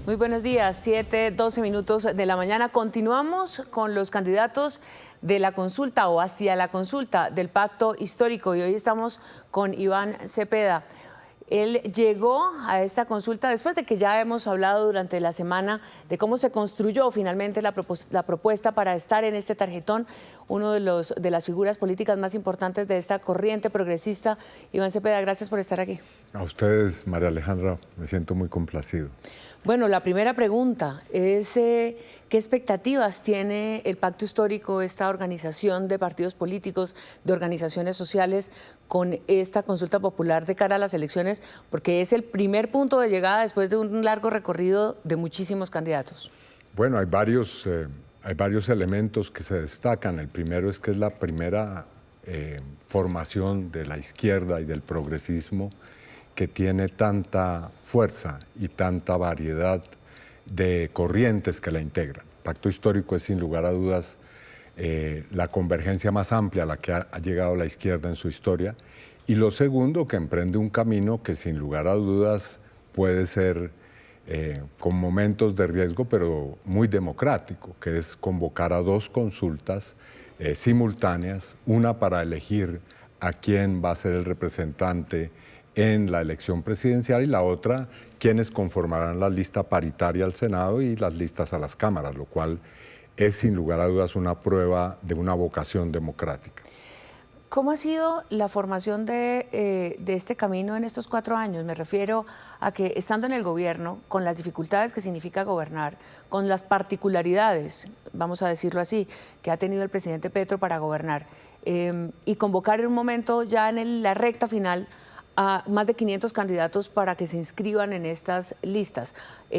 Muy buenos días, 7:12 minutos de la mañana. Continuamos con los candidatos de la consulta o hacia la consulta del pacto histórico y hoy estamos con Iván Cepeda. Él llegó a esta consulta después de que ya hemos hablado durante la semana de cómo se construyó finalmente la propuesta para estar en este tarjetón, uno de las figuras políticas más importantes de esta corriente progresista. Iván Cepeda, gracias por estar aquí. A ustedes, María Alejandra, me siento muy complacido. Bueno, la primera pregunta es ¿qué expectativas tiene el Pacto Histórico, esta organización de partidos políticos, de organizaciones sociales, con esta consulta popular de cara a las elecciones? Porque es el primer punto de llegada después de un largo recorrido de muchísimos candidatos. Bueno, hay varios elementos que se destacan. El primero es que es la primera formación de la izquierda y del progresismo que tiene tanta fuerza y tanta variedad de corrientes que la integran. El Pacto Histórico es, sin lugar a dudas, la convergencia más amplia a la que ha llegado la izquierda en su historia. Y lo segundo, que emprende un camino que, sin lugar a dudas, puede ser con momentos de riesgo, pero muy democrático, que es convocar a dos consultas simultáneas, una para elegir a quién va a ser el representante en la elección presidencial y la otra, quienes conformarán la lista paritaria al Senado y las listas a las cámaras, lo cual es sin lugar a dudas una prueba de una vocación democrática. ¿Cómo ha sido la formación de este camino en estos 4 años? Me refiero a que estando en el gobierno, con las dificultades que significa gobernar, con las particularidades, vamos a decirlo así, que ha tenido el presidente Petro para gobernar, y convocar en un momento ya en la recta final a más de 500 candidatos para que se inscriban en estas listas.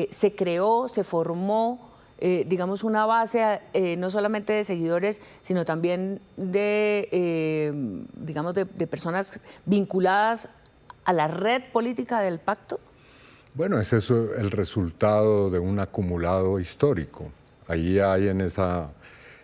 Se creó, se formó, digamos, una base no solamente de seguidores, sino también de, digamos, de personas vinculadas a la red política del pacto. Bueno, es eso el resultado de un acumulado histórico. Ahí hay en esa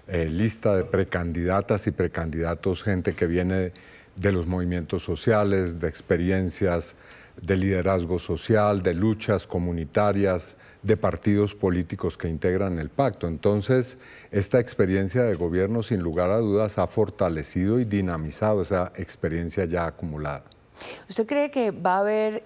lista de precandidatas y precandidatos gente que viene de los movimientos sociales, de experiencias de liderazgo social, de luchas comunitarias, de partidos políticos que integran el pacto. Entonces, esta experiencia de gobierno, sin lugar a dudas, ha fortalecido y dinamizado esa experiencia ya acumulada. ¿Usted cree que va a haber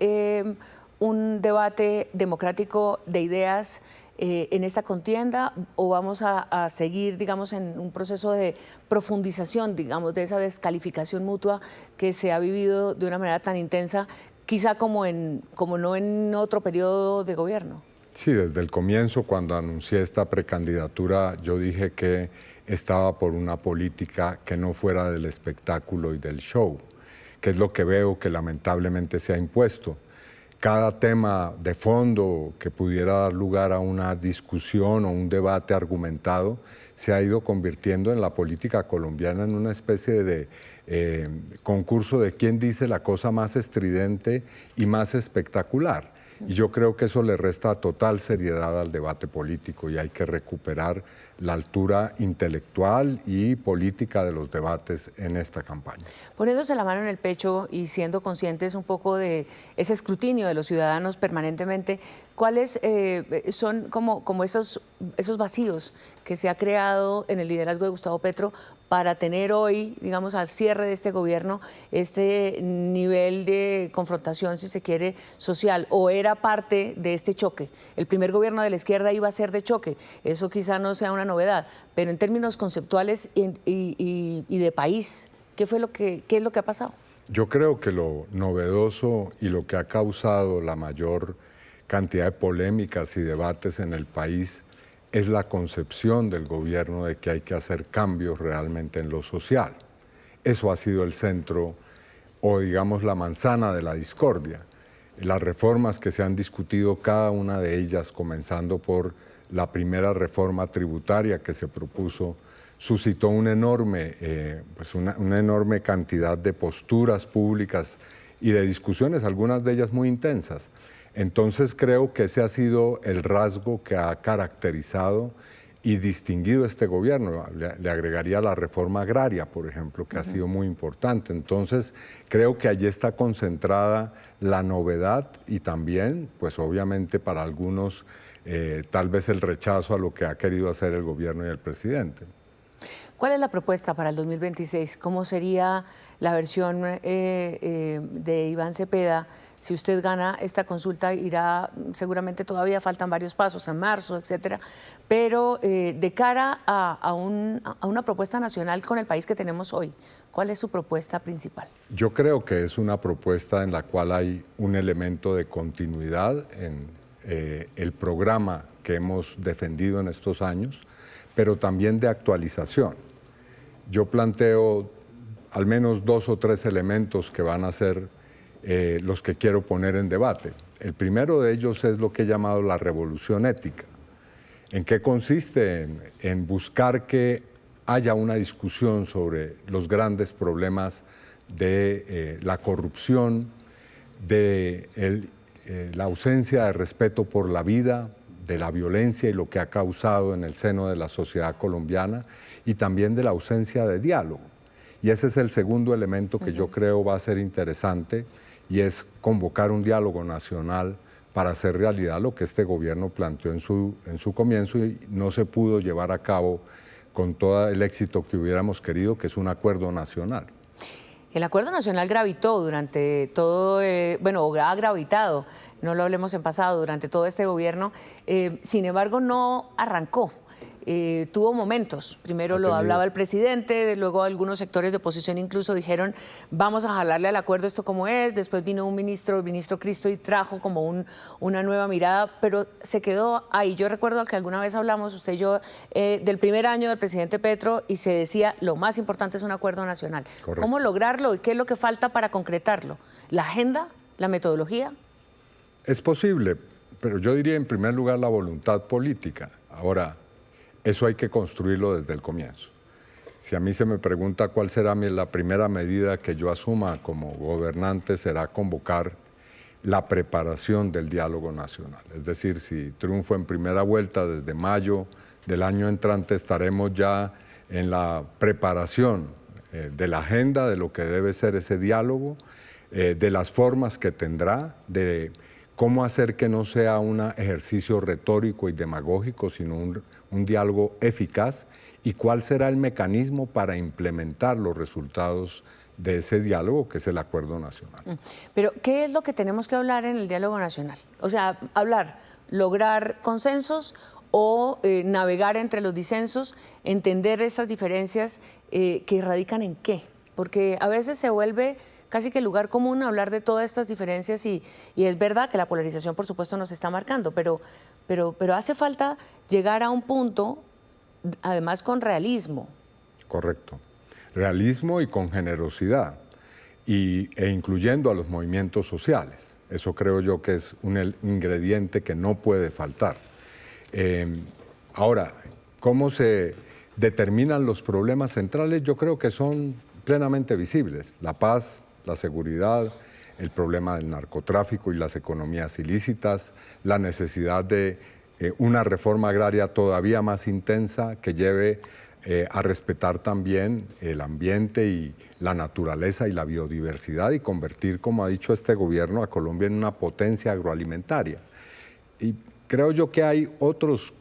un debate democrático de ideas en esta contienda o vamos a seguir, digamos, en un proceso de profundización, digamos, de esa descalificación mutua que se ha vivido de una manera tan intensa, quizá como no en otro periodo de gobierno? Sí, desde el comienzo, cuando anuncié esta precandidatura, yo dije que estaba por una política que no fuera del espectáculo y del show, que es lo que veo que lamentablemente se ha impuesto. Cada tema de fondo que pudiera dar lugar a una discusión o un debate argumentado se ha ido convirtiendo en la política colombiana en una especie de concurso de quién dice la cosa más estridente y más espectacular. Y yo creo que eso le resta total seriedad al debate político y hay que recuperar la altura intelectual y política de los debates en esta campaña. Poniéndose la mano en el pecho y siendo conscientes un poco de ese escrutinio de los ciudadanos permanentemente, ¿cuáles son como esos vacíos que se ha creado en el liderazgo de Gustavo Petro para tener hoy, digamos, al cierre de este gobierno, este nivel de confrontación, si se quiere, social? ¿O era parte de este choque? El primer gobierno de la izquierda iba a ser de choque, eso quizá no sea una novedad, pero en términos conceptuales y de país, ¿qué es lo que ha pasado? Yo creo que lo novedoso y lo que ha causado la mayor cantidad de polémicas y debates en el país es la concepción del gobierno de que hay que hacer cambios realmente en lo social. Eso ha sido el centro o, digamos, la manzana de la discordia. Las reformas que se han discutido, cada una de ellas, comenzando por la primera reforma tributaria que se propuso, suscitó una enorme cantidad de posturas públicas y de discusiones, algunas de ellas muy intensas. Entonces creo que ese ha sido el rasgo que ha caracterizado y distinguido este gobierno. Le agregaría la reforma agraria, por ejemplo, que ha sido muy importante. Entonces, creo que allí está concentrada la novedad y también, pues obviamente para algunos, tal vez el rechazo a lo que ha querido hacer el gobierno y el presidente. ¿Cuál es la propuesta para el 2026? ¿Cómo sería la versión de Iván Cepeda? Si usted gana esta consulta, irá, seguramente todavía faltan varios pasos, en marzo, etcétera, pero de cara a una propuesta nacional con el país que tenemos hoy, ¿cuál es su propuesta principal? Yo creo que es una propuesta en la cual hay un elemento de continuidad en el programa que hemos defendido en estos años, pero también de actualización. Yo planteo al menos 2 o 3 elementos que van a ser los que quiero poner en debate. El primero de ellos es lo que he llamado la revolución ética. ¿En qué consiste? En buscar que haya una discusión sobre los grandes problemas de la corrupción, de la ausencia de respeto por la vida, de la violencia y lo que ha causado en el seno de la sociedad colombiana, y también de la ausencia de diálogo. Y ese es el segundo elemento que yo creo va a ser interesante, y es convocar un diálogo nacional para hacer realidad lo que este gobierno planteó en su comienzo y no se pudo llevar a cabo con todo el éxito que hubiéramos querido, que es un acuerdo nacional. El acuerdo nacional gravitó durante todo, bueno, ha gravitado, no lo hablemos en pasado, durante todo este gobierno, sin embargo no arrancó. Tuvo momentos, primero lo hablaba el presidente, luego algunos sectores de oposición incluso dijeron vamos a jalarle al acuerdo esto como es, después vino un ministro, el ministro Cristo, y trajo como una nueva mirada, pero se quedó ahí. Yo recuerdo que alguna vez hablamos, usted y yo, del primer año del presidente Petro, y se decía lo más importante es un acuerdo nacional. Correcto. ¿Cómo lograrlo y qué es lo que falta para concretarlo? ¿La agenda? ¿La metodología? Es posible, pero yo diría en primer lugar la voluntad política. Ahora, eso hay que construirlo desde el comienzo. Si a mí se me pregunta cuál será la primera medida que yo asuma como gobernante, será convocar la preparación del diálogo nacional. Es decir, si triunfo en primera vuelta, desde mayo del año entrante estaremos ya en la preparación de la agenda, de lo que debe ser ese diálogo, de las formas que tendrá, de cómo hacer que no sea un ejercicio retórico y demagógico, sino un diálogo eficaz, y cuál será el mecanismo para implementar los resultados de ese diálogo, que es el acuerdo nacional. Pero, ¿qué es lo que tenemos que hablar en el diálogo nacional? O sea, hablar, lograr consensos o navegar entre los disensos, entender estas diferencias que radican en qué, porque a veces se vuelve casi que lugar común hablar de todas estas diferencias y es verdad que la polarización, por supuesto, nos está marcando, pero hace falta llegar a un punto, además con realismo. Correcto. Realismo y con generosidad, e incluyendo a los movimientos sociales. Eso creo yo que es un ingrediente que no puede faltar. Ahora, ¿cómo se determinan los problemas centrales? Yo creo que son plenamente visibles. La paz, la seguridad, el problema del narcotráfico y las economías ilícitas, la necesidad de una reforma agraria todavía más intensa que lleve a respetar también el ambiente y la naturaleza y la biodiversidad, y convertir, como ha dicho este gobierno, a Colombia en una potencia agroalimentaria. Y creo yo que hay otros,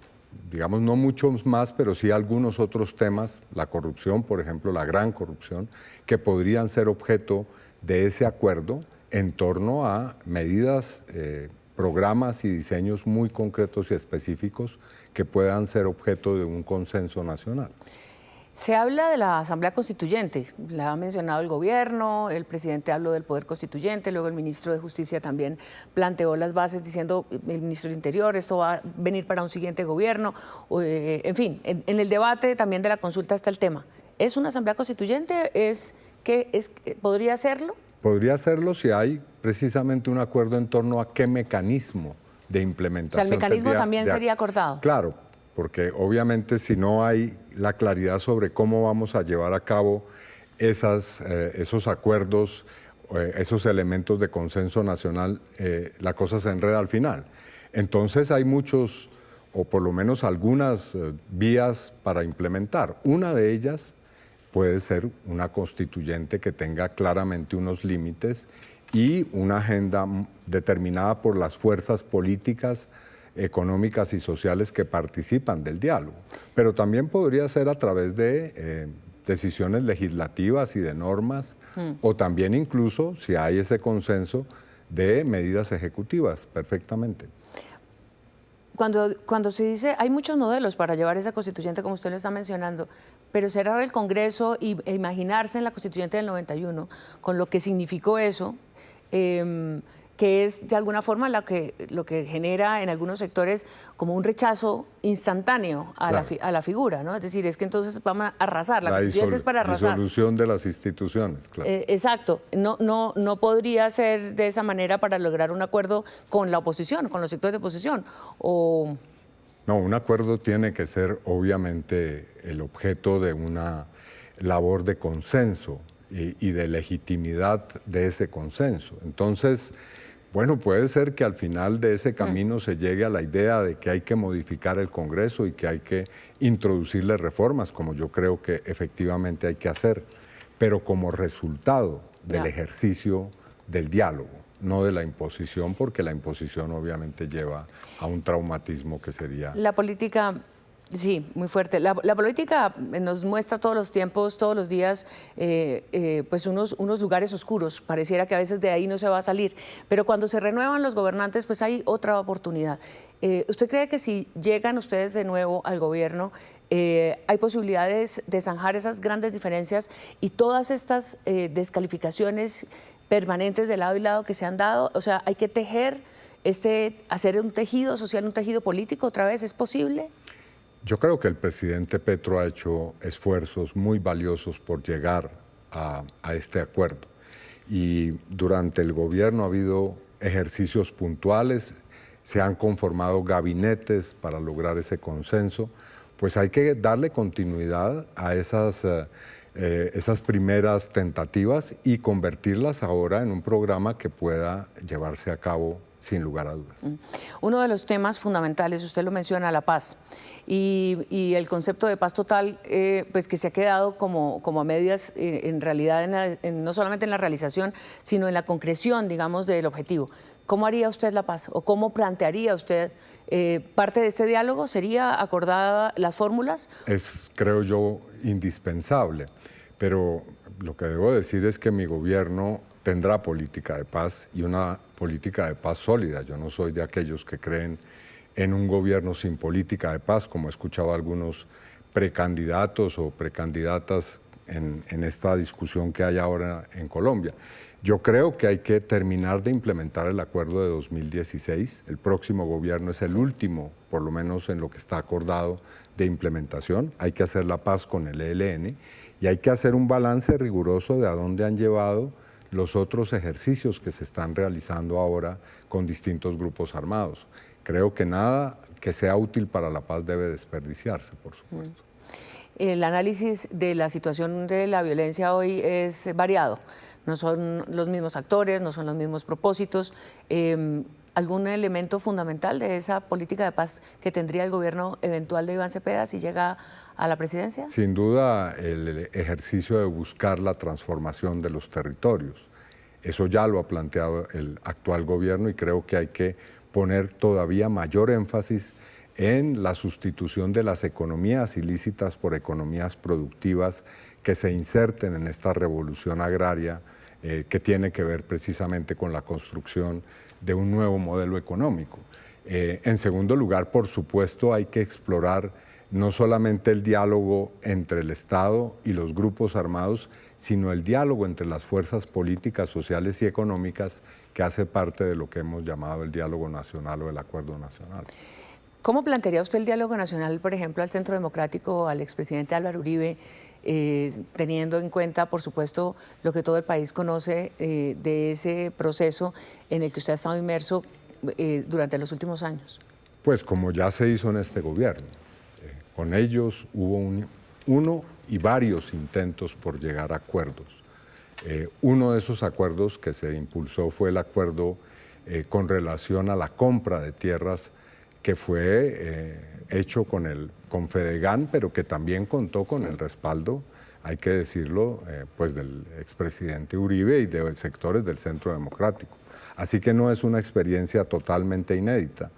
digamos, no muchos más, pero sí algunos otros temas, la corrupción, por ejemplo, la gran corrupción, que podrían ser objeto de ese acuerdo en torno a medidas, programas y diseños muy concretos y específicos que puedan ser objeto de un consenso nacional. Se habla de la Asamblea Constituyente, la ha mencionado el gobierno, el presidente habló del Poder Constituyente, luego el ministro de Justicia también planteó las bases diciendo, el ministro del Interior, esto va a venir para un siguiente gobierno, en fin, en el debate también de la consulta está el tema. ¿Es una Asamblea Constituyente? ¿Podría hacerlo? Podría hacerlo si hay precisamente un acuerdo en torno a qué mecanismo de implementación. O sea, el mecanismo también sería acordado. Claro, porque obviamente si no hay la claridad sobre cómo vamos a llevar a cabo esos acuerdos, esos elementos de consenso nacional, la cosa se enreda al final. Entonces hay muchos o por lo menos algunas vías para implementar. Una de ellas puede ser una constituyente que tenga claramente unos límites y una agenda determinada por las fuerzas políticas, económicas y sociales que participan del diálogo. Pero también podría ser a través de decisiones legislativas y de normas, o también incluso, si hay ese consenso, de medidas ejecutivas, perfectamente. Cuando se dice, hay muchos modelos para llevar esa constituyente, como usted lo está mencionando, pero cerrar el Congreso e imaginarse en la constituyente del 91, con lo que significó eso, que es de alguna forma lo que genera en algunos sectores como un rechazo instantáneo a, claro, la figura, ¿no? Es decir, es que entonces vamos a arrasar, la constituyente es para arrasar. Disolución de las instituciones, claro. Exacto, no podría ser de esa manera para lograr un acuerdo con la oposición, con los sectores de oposición, o... No, un acuerdo tiene que ser obviamente el objeto de una labor de consenso y de legitimidad de ese consenso. Entonces, bueno, puede ser que al final de ese camino se llegue a la idea de que hay que modificar el Congreso y que hay que introducirle reformas, como yo creo que efectivamente hay que hacer, pero como resultado del ejercicio del diálogo, no de la imposición, porque la imposición obviamente lleva a un traumatismo que sería... La política... Sí, muy fuerte. La política nos muestra todos los tiempos, todos los días, pues unos lugares oscuros. Pareciera que a veces de ahí no se va a salir. Pero cuando se renuevan los gobernantes, pues hay otra oportunidad. ¿Usted cree que si llegan ustedes de nuevo al gobierno, hay posibilidades de zanjar esas grandes diferencias y todas estas descalificaciones permanentes de lado y lado que se han dado? O sea, hay que tejer, hacer un tejido social, un tejido político otra vez. ¿Es posible? Yo creo que el presidente Petro ha hecho esfuerzos muy valiosos por llegar a este acuerdo. Y durante el gobierno ha habido ejercicios puntuales, se han conformado gabinetes para lograr ese consenso. Pues hay que darle continuidad a esas primeras tentativas y convertirlas ahora en un programa que pueda llevarse a cabo sin lugar a dudas. Uno de los temas fundamentales, usted lo menciona, la paz y el concepto de paz total, pues que se ha quedado como a medias en realidad, no solamente en la realización, sino en la concreción, digamos, del objetivo. ¿Cómo haría usted la paz o cómo plantearía usted parte de este diálogo? ¿Sería acordada las fórmulas? Es, creo yo, indispensable, pero lo que debo decir es que mi gobierno tendrá política de paz y una política de paz sólida. Yo no soy de aquellos que creen en un gobierno sin política de paz, como he escuchado a algunos precandidatos o precandidatas en esta discusión que hay ahora en Colombia. Yo creo que hay que terminar de implementar el acuerdo de 2016. El próximo gobierno es el último, por lo menos en lo que está acordado, de implementación. Hay que hacer la paz con el ELN y hay que hacer un balance riguroso de a dónde han llevado los otros ejercicios que se están realizando ahora con distintos grupos armados. Creo que nada que sea útil para la paz debe desperdiciarse, por supuesto. El análisis de la situación de la violencia hoy es variado. No son los mismos actores, no son los mismos propósitos. ¿Algún elemento fundamental de esa política de paz que tendría el gobierno eventual de Iván Cepeda si llega a la presidencia? Sin duda, el ejercicio de buscar la transformación de los territorios. Eso ya lo ha planteado el actual gobierno y creo que hay que poner todavía mayor énfasis en la sustitución de las economías ilícitas por economías productivas que se inserten en esta revolución agraria que tiene que ver precisamente con la construcción de un nuevo modelo económico. En segundo lugar, por supuesto, hay que explorar no solamente el diálogo entre el Estado y los grupos armados, sino el diálogo entre las fuerzas políticas, sociales y económicas que hace parte de lo que hemos llamado el diálogo nacional o el acuerdo nacional. ¿Cómo plantearía usted el diálogo nacional, por ejemplo, al Centro Democrático, al expresidente Álvaro Uribe, teniendo en cuenta, por supuesto, lo que todo el país conoce de ese proceso en el que usted ha estado inmerso durante los últimos años? Pues como ya se hizo en este gobierno. Con ellos hubo uno y varios intentos por llegar a acuerdos. Uno de esos acuerdos que se impulsó fue el acuerdo con relación a la compra de tierras que fue hecho con Fedegan, pero que también contó con el respaldo, hay que decirlo, pues del expresidente Uribe y de sectores del Centro Democrático. Así que no es una experiencia totalmente inédita.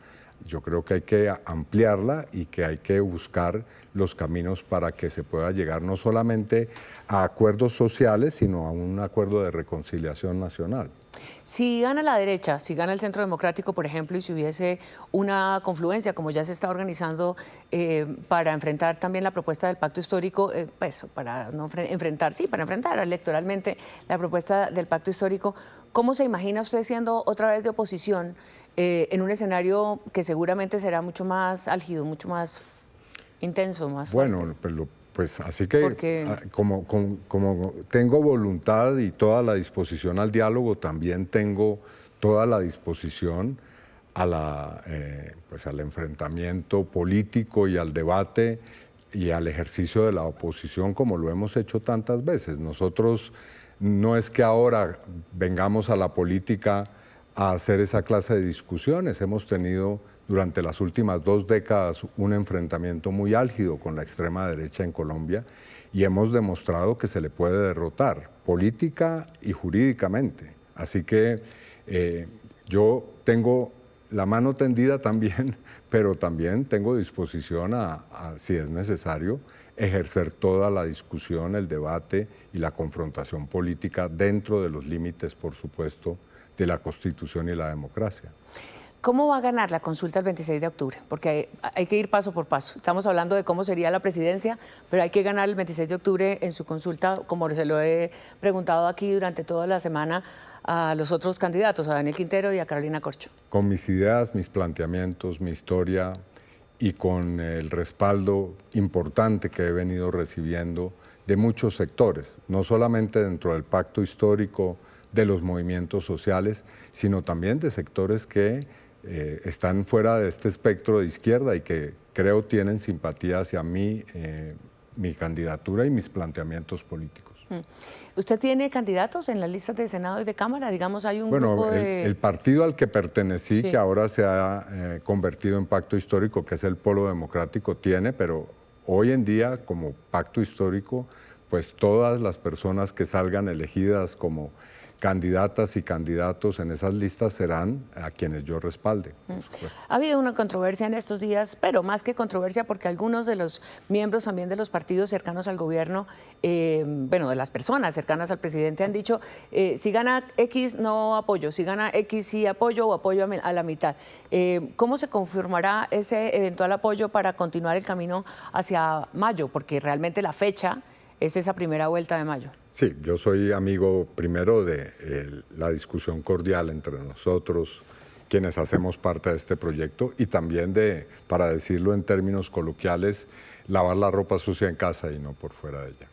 Yo creo que hay que ampliarla y que hay que buscar los caminos para que se pueda llegar no solamente a acuerdos sociales, sino a un acuerdo de reconciliación nacional. Si gana la derecha, si gana el Centro Democrático, por ejemplo, y si hubiese una confluencia, como ya se está organizando, para enfrentar también la propuesta del pacto histórico, pues para no enfrentar, sí, para enfrentar electoralmente la propuesta del pacto histórico, ¿cómo se imagina usted siendo otra vez de oposición en un escenario que seguramente será mucho más álgido, mucho más intenso, más fuerte? Bueno, pues así que como tengo voluntad y toda la disposición al diálogo, también tengo toda la disposición a pues al enfrentamiento político y al debate y al ejercicio de la oposición, como lo hemos hecho tantas veces. Nosotros no es que ahora vengamos a la política a hacer esa clase de discusiones. Hemos tenido durante las últimas 2 décadas un enfrentamiento muy álgido con la extrema derecha en Colombia y hemos demostrado que se le puede derrotar política y jurídicamente. Así que yo tengo la mano tendida también, pero también tengo disposición si es necesario, ejercer toda la discusión, el debate y la confrontación política dentro de los límites, por supuesto, de la Constitución y la democracia. ¿Cómo va a ganar la consulta el 26 de octubre? Porque hay que ir paso por paso. Estamos hablando de cómo sería la presidencia, pero hay que ganar el 26 de octubre en su consulta, como se lo he preguntado aquí durante toda la semana a los otros candidatos, a Daniel Quintero y a Carolina Corcho. Con mis ideas, mis planteamientos, mi historia y con el respaldo importante que he venido recibiendo de muchos sectores, no solamente dentro del pacto histórico de los movimientos sociales, sino también de sectores que están fuera de este espectro de izquierda y que creo tienen simpatía hacia mí, mi candidatura y mis planteamientos políticos. ¿Usted tiene candidatos en las listas de Senado y de Cámara? Digamos, hay un grupo de... el partido al que pertenecí, Sí. que ahora se ha convertido en pacto histórico, que es el Polo Democrático, tiene, pero hoy en día, como pacto histórico, pues todas las personas que salgan elegidas como candidatas y candidatos en esas listas serán a quienes yo respalde, por supuesto. Ha habido una controversia en estos días, pero más que controversia porque algunos de los miembros también de los partidos cercanos al gobierno, bueno, de las personas cercanas al presidente han dicho, si gana X no apoyo, si gana X sí apoyo o apoyo a la mitad. ¿Cómo se confirmará ese eventual apoyo para continuar el camino hacia mayo? Porque realmente la fecha es esa primera vuelta de mayo. Sí, yo soy amigo primero de la discusión cordial entre nosotros, quienes hacemos parte de este proyecto, y también de, para decirlo en términos coloquiales, lavar la ropa sucia en casa y no por fuera de ella.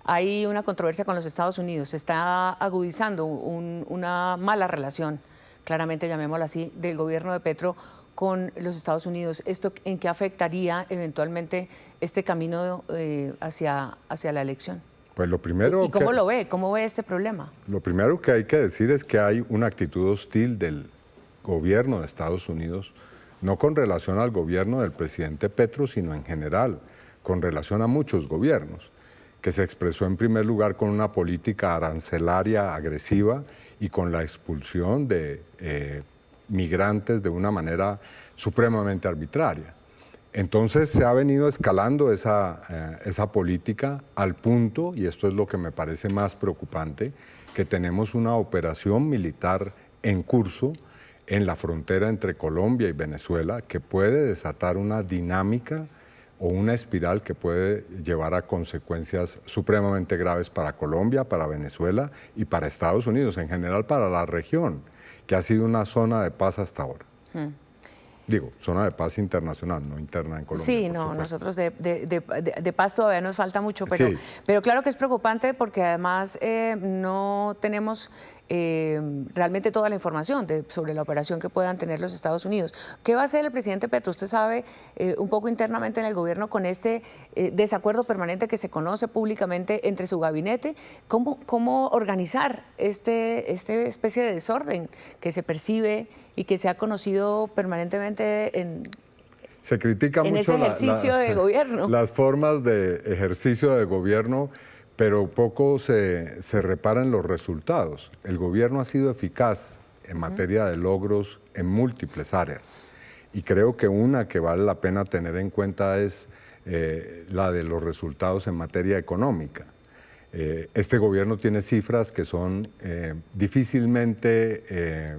Hay una controversia con los Estados Unidos, se está agudizando una mala relación, claramente llamémosla así, del gobierno de Petro con los Estados Unidos. ¿Esto en qué afectaría eventualmente este camino hacia la elección? Pues lo primero ¿Y cómo lo ve? ¿Cómo ve este problema? Lo primero que hay que decir es que hay una actitud hostil del gobierno de Estados Unidos, no con relación al gobierno del presidente Petro, sino en general, con relación a muchos gobiernos, que se expresó en primer lugar con una política arancelaria agresiva y con la expulsión de migrantes de una manera supremamente arbitraria. Entonces se ha venido escalando esa política al punto, y esto es lo que me parece más preocupante, que tenemos una operación militar en curso en la frontera entre Colombia y Venezuela que puede desatar una dinámica o una espiral que puede llevar a consecuencias supremamente graves para Colombia, para Venezuela y para Estados Unidos, en general para la región, que ha sido una zona de paz hasta ahora. Digo, zona de paz internacional, no interna en Colombia. Sí, no, nosotros de paz todavía nos falta mucho, pero, Sí. pero claro que es preocupante porque además no tenemos realmente toda la información sobre la operación que puedan tener los Estados Unidos. ¿Qué va a hacer el presidente Petro? Usted sabe un poco internamente en el gobierno con este desacuerdo permanente que se conoce públicamente entre su gabinete. ¿Cómo organizar este especie de desorden que se percibe y que se ha conocido permanentemente se critica en mucho ese ejercicio de gobierno. Las formas de ejercicio de gobierno, pero poco se reparan los resultados. El gobierno ha sido eficaz en materia de logros en múltiples áreas. Y creo que una que vale la pena tener en cuenta es la de los resultados en materia económica. Este gobierno tiene cifras que son difícilmente,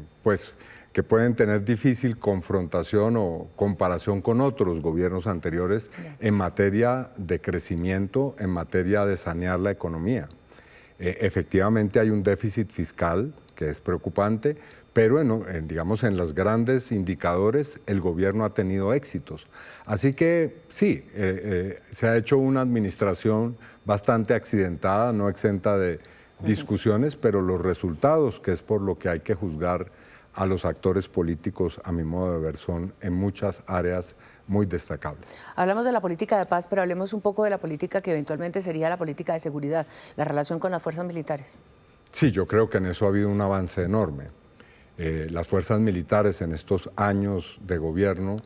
que pueden tener difícil confrontación o comparación con otros gobiernos anteriores en materia de crecimiento, en materia de sanear la economía. Efectivamente hay un déficit fiscal que es preocupante, pero digamos en los grandes indicadores el gobierno ha tenido éxitos. Así que sí, se ha hecho una administración bastante accidentada, no exenta de discusiones, pero los resultados, que es por lo que hay que juzgar a los actores políticos, a mi modo de ver, son en muchas áreas muy destacables. Hablamos de la política de paz, pero hablemos un poco de la política que eventualmente sería la política de seguridad, la relación con las fuerzas militares. Sí, yo creo que en eso ha habido un avance enorme. Las fuerzas militares en estos años de gobierno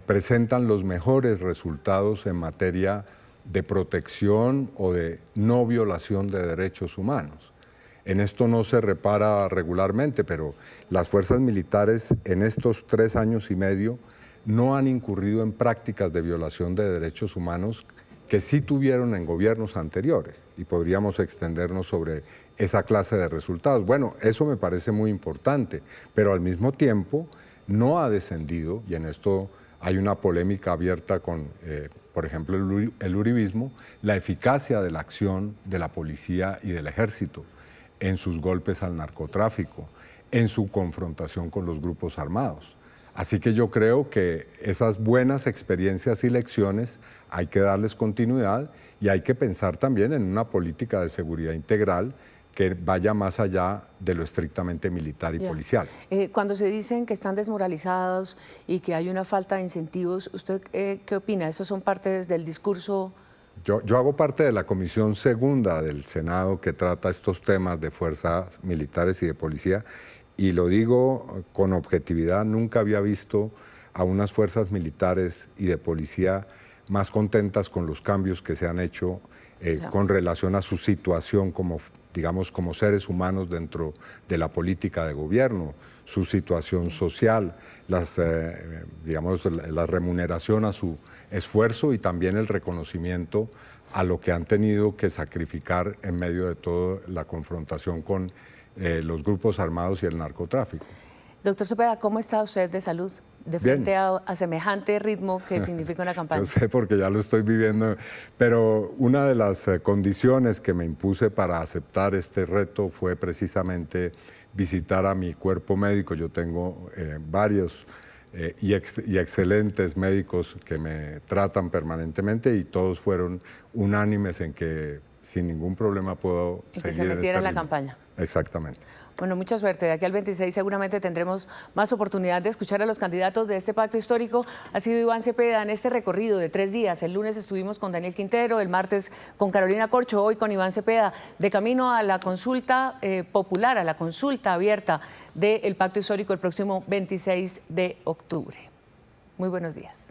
presentan los mejores resultados en materia de protección o de no violación de derechos humanos. En esto no se repara regularmente, pero las fuerzas militares en estos 3 años y medio no han incurrido en prácticas de violación de derechos humanos que sí tuvieron en gobiernos anteriores, y podríamos extendernos sobre esa clase de resultados. Bueno, eso me parece muy importante, pero al mismo tiempo no ha descendido, y en esto hay una polémica abierta con, por ejemplo, el uribismo, la eficacia de la acción de la policía y del ejército en sus golpes al narcotráfico, en su confrontación con los grupos armados. Así que yo creo que esas buenas experiencias y lecciones hay que darles continuidad y hay que pensar también en una política de seguridad integral que vaya más allá de lo estrictamente militar y policial. Cuando se dicen que están desmoralizados y que hay una falta de incentivos, ¿usted qué opina? ¿Estos son parte del discurso? Yo hago parte de la Comisión Segunda del Senado que trata estos temas de fuerzas militares y de policía, y lo digo con objetividad, nunca había visto a unas fuerzas militares y de policía más contentas con los cambios que se han hecho con relación a su situación como, digamos, como seres humanos dentro de la política de gobierno, su situación social, digamos, la remuneración a su esfuerzo y también el reconocimiento a lo que han tenido que sacrificar en medio de toda la confrontación con los grupos armados y el narcotráfico. Doctor Cepeda, ¿cómo está usted de salud? De frente a semejante ritmo que significa una campaña. Yo sé, porque ya lo estoy viviendo, pero una de las condiciones que me impuse para aceptar este reto fue precisamente visitar a mi cuerpo médico. Yo tengo varios y excelentes médicos que me tratan permanentemente y todos fueron unánimes en que sin ningún problema puedo seguir que se metiera en la campaña. Exactamente. Bueno, mucha suerte. De aquí al 26 seguramente tendremos más oportunidad de escuchar a los candidatos de este pacto histórico. Ha sido Iván Cepeda en este recorrido de 3 días. El lunes estuvimos con Daniel Quintero, el martes con Carolina Corcho, hoy con Iván Cepeda, de camino a la consulta popular, a la consulta abierta del pacto histórico el próximo 26 de octubre. Muy buenos días.